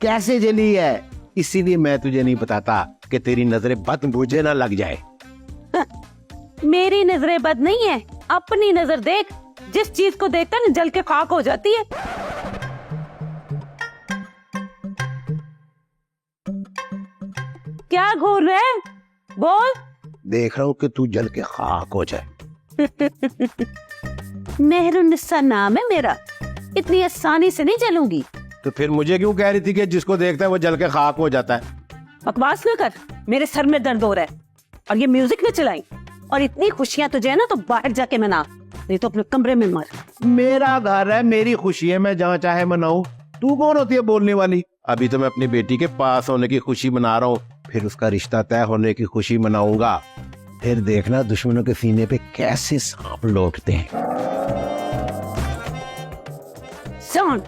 कैसे जली है, इसीलिए मैं तुझे नहीं बताता कि तेरी नजरें बद मुझे ना लग जाए। मेरी नजरें बद नहीं है, अपनी नजर देख, जिस चीज को देखता है ना जल के खाक हो जाती है। क्या घूर रहे हैं? बोल। देख रहा हूँ कि तू जल के खाक हो जाए। मेहरुन्निसा नाम है मेरा, इतनी आसानी से नहीं जलूंगी। तो फिर मुझे क्यों कह रही थी कि जिसको देखता है वो जल के खाक हो जाता है? बकवास न कर, मेरे सर में दर्द हो रहा है और ये म्यूजिक न चलाई। और इतनी खुशियां तुझे है ना तो बाहर जाके मना, नहीं तो अपने कमरे में मर। मेरा घर है, मेरी खुशी है, मैं जहाँ चाहे मनाऊं। तू कौन होती है बोलने वाली? अभी तो मैं अपनी बेटी के पास होने की खुशी मना रहा हूँ, फिर उसका रिश्ता तय होने की खुशी मनाऊंगा। फिर देखना दुश्मनों के सीने पे कैसे सांप लौटते हैं। सुन,